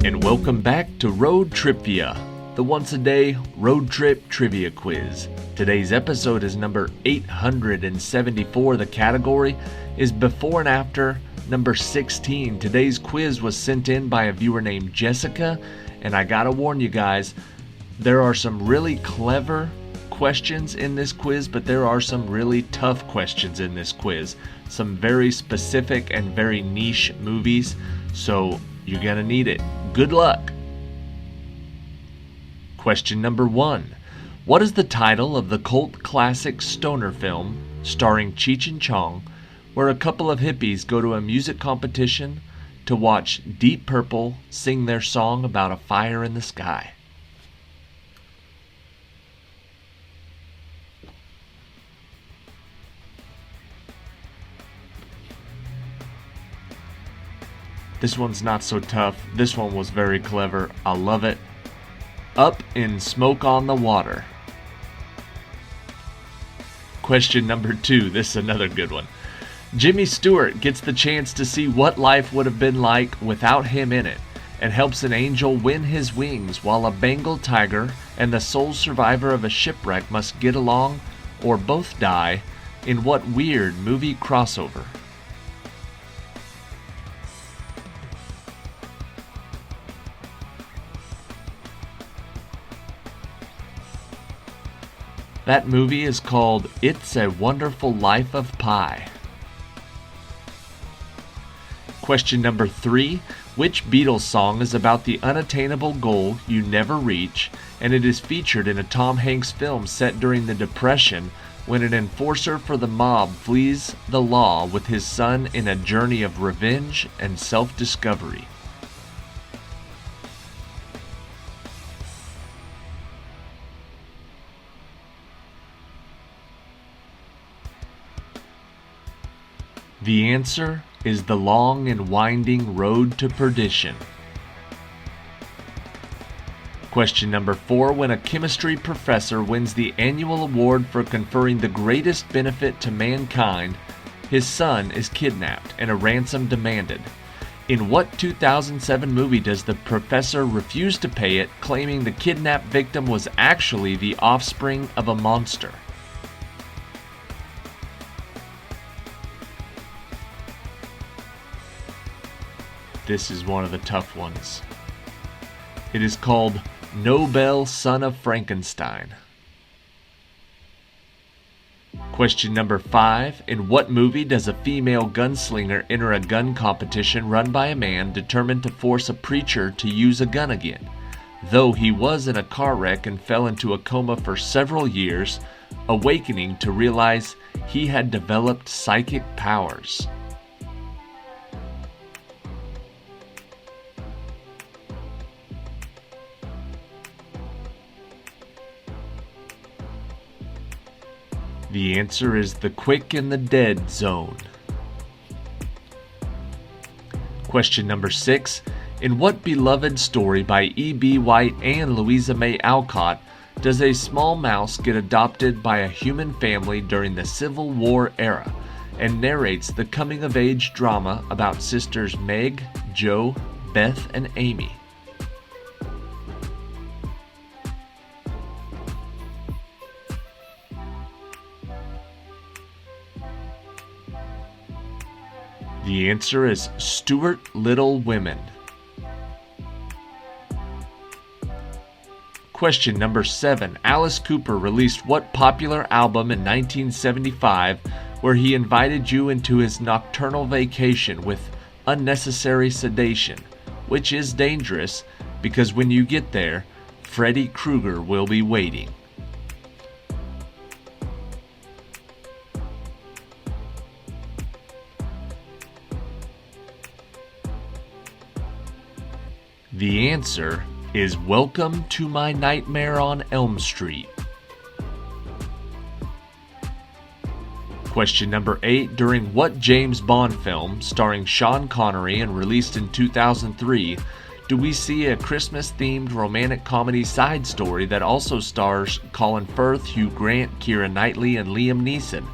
and welcome back to Road TRIpVIA, the once-a-day road trip trivia quiz. Today's episode is number 874. The category is before and after number 16. Today's quiz was sent in by a viewer named Jessica, and I gotta warn you guys, there are some really clever questions in this quiz, but there are some really tough questions in this quiz. Some very specific and very niche movies, so you're gonna need it. Good luck! Question number 1. What is the title of the cult classic stoner film starring Cheech and Chong, where a couple of hippies go to a music competition to watch Deep Purple sing their song about a fire in the sky? This one's not so tough. This one was very clever. I love it. Up in Smoke on the Water. Question number 2. This is another good one. Jimmy Stewart gets the chance to see what life would have been like without him in it, and helps an angel win his wings while a Bengal tiger and the sole survivor of a shipwreck must get along or both die in what weird movie crossover? That movie is called It's a Wonderful Life of Pi. Question number 3. Which Beatles song is about the unattainable goal you never reach, and it is featured in a Tom Hanks film set during the Depression when an enforcer for the mob flees the law with his son in a journey of revenge and self-discovery? The answer is The Long and Winding Road to Perdition. Question number 4. When a chemistry professor wins the annual award for conferring the greatest benefit to mankind, his son is kidnapped and a ransom demanded. In what 2007 movie does the professor refuse to pay it, claiming the kidnapped victim was actually the offspring of a monster? This is one of the tough ones. It is called Nobel, Son of Frankenstein. Question number 5. In what movie does a female gunslinger enter a gun competition run by a man determined to force a preacher to use a gun again, though he was in a car wreck and fell into a coma for several years, awakening to realize he had developed psychic powers? The answer is The Quick and the Dead Zone. Question number 6. In what beloved story by E.B. White and Louisa May Alcott does a small mouse get adopted by a human family during the Civil War era and narrates the coming-of-age drama about sisters Meg, Jo, Beth, and Amy? The answer is Stuart Little Women. Question number 7. Alice Cooper released what popular album in 1975 where he invited you into his nocturnal vacation with unnecessary sedation, which is dangerous because when you get there, Freddy Krueger will be waiting? The answer is Welcome to My Nightmare on Elm Street. Question number 8. During what James Bond film, starring Sean Connery and released in 2003, do we see a Christmas-themed romantic comedy side story that also stars Colin Firth, Hugh Grant, Keira Knightley, and Liam Neeson,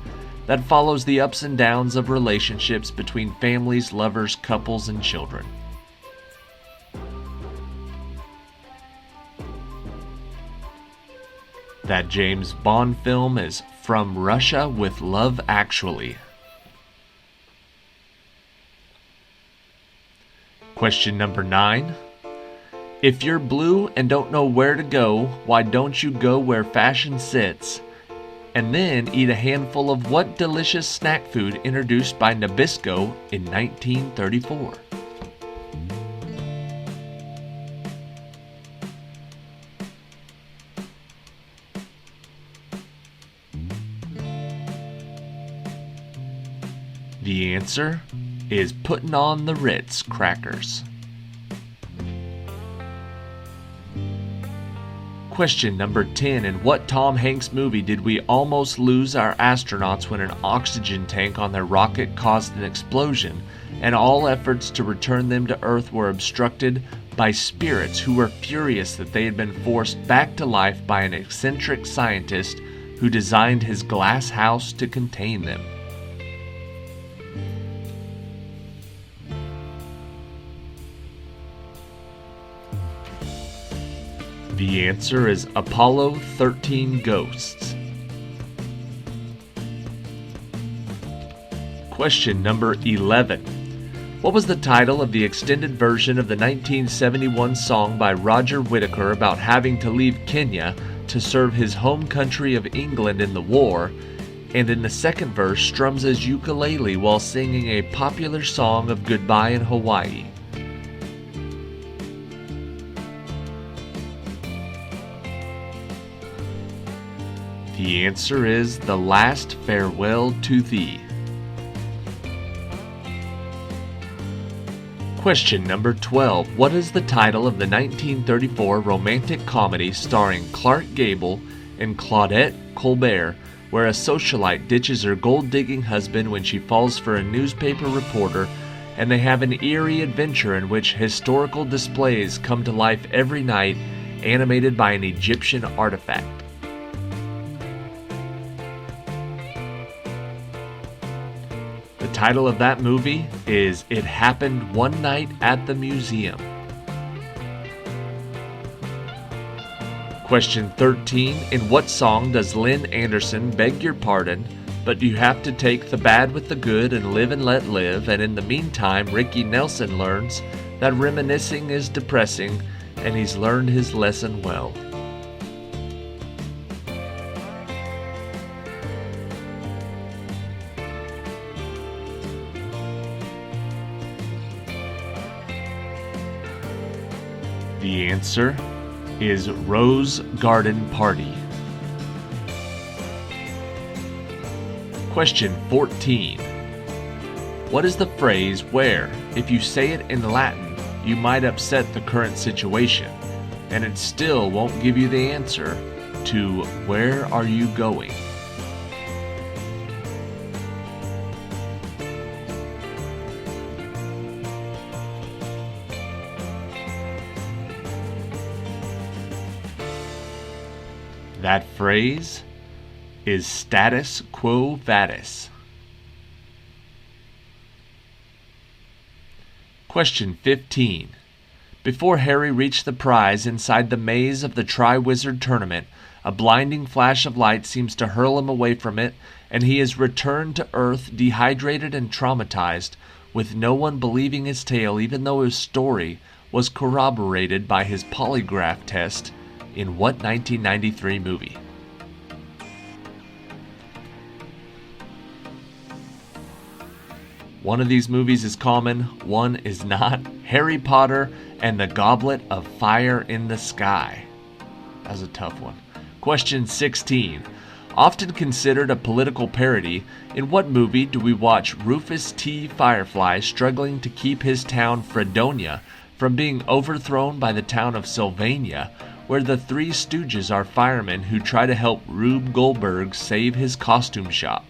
that follows the ups and downs of relationships between families, lovers, couples, and children? That James Bond film is From Russia with Love Actually. Question number 9. If you're blue and don't know where to go, why don't you go where fashion sits? And then eat a handful of what delicious snack food introduced by Nabisco in 1934? The answer is Putting on the Ritz crackers. Question number 10. In what Tom Hanks movie did we almost lose our astronauts when an oxygen tank on their rocket caused an explosion and all efforts to return them to Earth were obstructed by spirits who were furious that they had been forced back to life by an eccentric scientist who designed his glass house to contain them? The answer is Apollo 13 Ghosts. Question number 11. What was the title of the extended version of the 1971 song by Roger Whittaker about having to leave Kenya to serve his home country of England in the war, and in the second verse strums his ukulele while singing a popular song of goodbye in Hawaii? The answer is The Last Farewell to Thee. Question number 12. What is the title of the 1934 romantic comedy starring Clark Gable and Claudette Colbert, where a socialite ditches her gold-digging husband when she falls for a newspaper reporter, and they have an eerie adventure in which historical displays come to life every night, animated by an Egyptian artifact? The title of that movie is It Happened One Night at the Museum. Question 13. In what song does Lynn Anderson beg your pardon, but you have to take the bad with the good and live and let live, and in the meantime Ricky Nelson learns that reminiscing is depressing and he's learned his lesson well? The answer is Rose Garden Party. Question 14. What is the phrase where, if you say it in Latin, you might upset the current situation, and it still won't give you the answer to where are you going? That phrase is status quo vadis. Question 15. Before Harry reached the prize inside the maze of the Triwizard Tournament, a blinding flash of light seems to hurl him away from it, and he is returned to Earth dehydrated and traumatized, with no one believing his tale even though his story was corroborated by his polygraph test. In what 1993 movie? One of these movies is common, one is not. Harry Potter and the Goblet of Fire in the Sky. That was a tough one. Question 16. Often considered a political parody, in what movie do we watch Rufus T. Firefly struggling to keep his town Fredonia from being overthrown by the town of Sylvania, where the Three Stooges are firemen who try to help Rube Goldberg save his costume shop?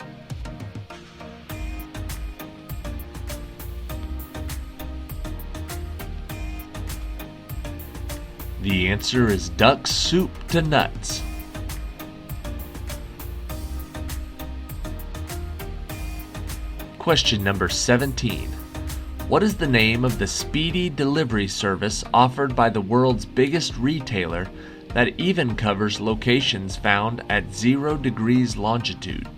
The answer is Duck Soup to Nuts. Question number 17. What is the name of the speedy delivery service offered by the world's biggest retailer that even covers locations found at 0 degrees longitude?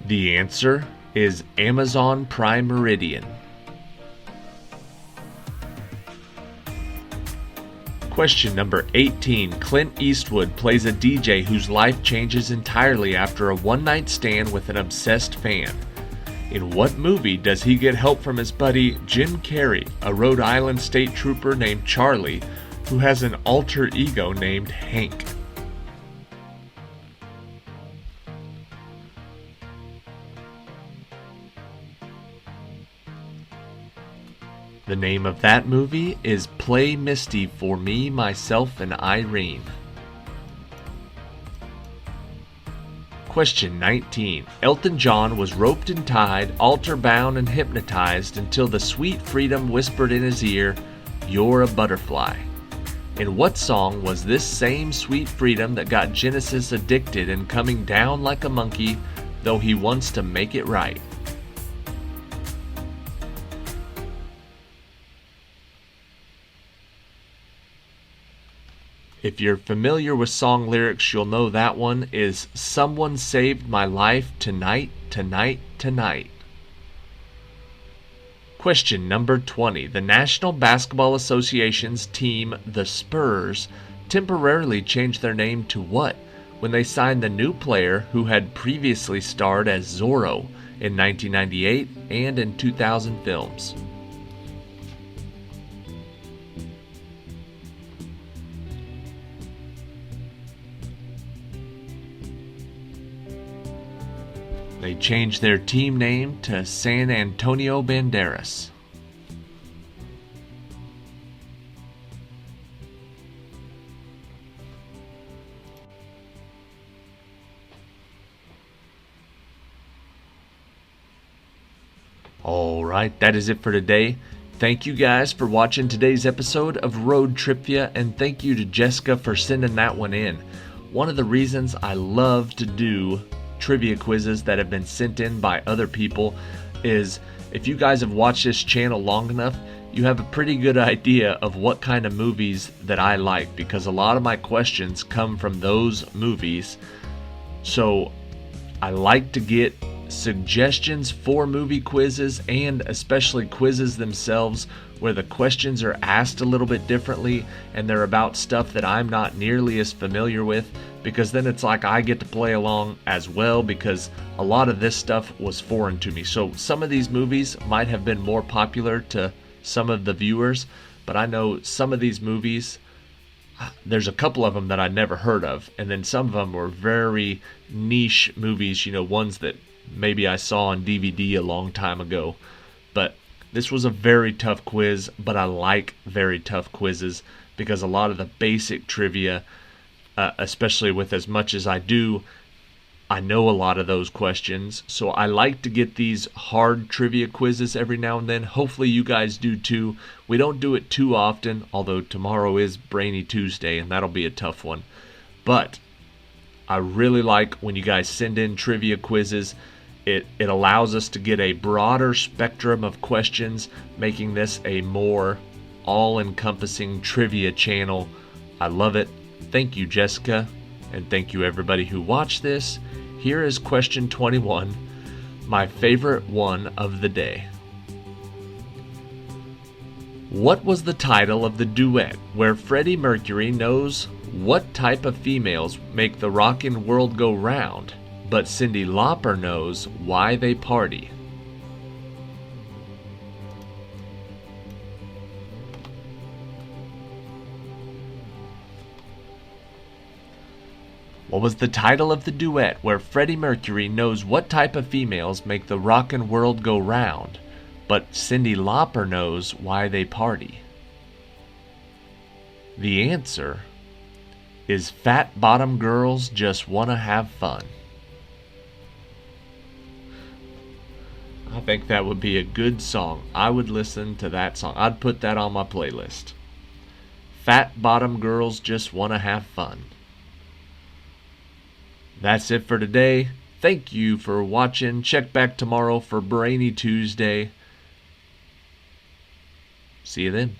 The answer is Amazon Prime Meridian. Question number 18. Clint Eastwood plays a DJ whose life changes entirely after a one-night stand with an obsessed fan. In what movie does he get help from his buddy Jim Carrey, a Rhode Island state trooper named Charlie, who has an alter ego named Hank? The name of that movie is Play Misty for Me, Myself, and Irene. Question 19. Elton John was roped and tied, altar-bound and hypnotized until the sweet freedom whispered in his ear, "You're a butterfly." In what song was this same sweet freedom that got Genesis addicted and coming down like a monkey, though he wants to make it right? If you're familiar with song lyrics, you'll know that one is "Someone Saved My Life Tonight, Tonight, Tonight." Question number 20. The National Basketball Association's team, the Spurs, temporarily changed their name to what when they signed the new player who had previously starred as Zorro in 1998 and in 2000 films? They changed their team name to San Antonio Banderas. Alright, that is it for today. Thank you guys for watching today's episode of Road TRIpVIA, and thank you to Jessica for sending that one in. One of the reasons I love to do trivia quizzes that have been sent in by other people is if you guys have watched this channel long enough, you have a pretty good idea of what kind of movies that I like, because a lot of my questions come from those movies. So I like to get suggestions for movie quizzes, and especially quizzes themselves where the questions are asked a little bit differently and they're about stuff that I'm not nearly as familiar with, because then it's like I get to play along as well, because a lot of this stuff was foreign to me. So some of these movies might have been more popular to some of the viewers, but I know some of these movies, there's a couple of them that I never heard of, and then some of them were very niche movies, ones that maybe I saw on DVD a long time ago. But this was a very tough quiz, but I like very tough quizzes because a lot of the basic trivia, especially with as much as I do, I know a lot of those questions. So I like to get these hard trivia quizzes every now and then. Hopefully you guys do too. We don't do it too often, although tomorrow is Brainy Tuesday and that'll be a tough one. But I really like when you guys send in trivia quizzes. It allows us to get a broader spectrum of questions, making this a more all-encompassing trivia channel. I love it. Thank you, Jessica, and thank you everybody who watched this. Here is question 21, my favorite one of the day. What was the title of the duet where Freddie Mercury knows what type of females make the rockin' world go round, but Cyndi Lauper knows why they party? What was the title of the duet where Freddie Mercury knows what type of females make the rockin' world go round, but Cyndi Lauper knows why they party? The answer is Fat Bottom Girls Just Wanna Have Fun. I think that would be a good song. I would listen to that song. I'd put that on my playlist. Fat Bottom Girls Just Wanna Have Fun. That's it for today. Thank you for watching. Check back tomorrow for Brainy Tuesday. See you then.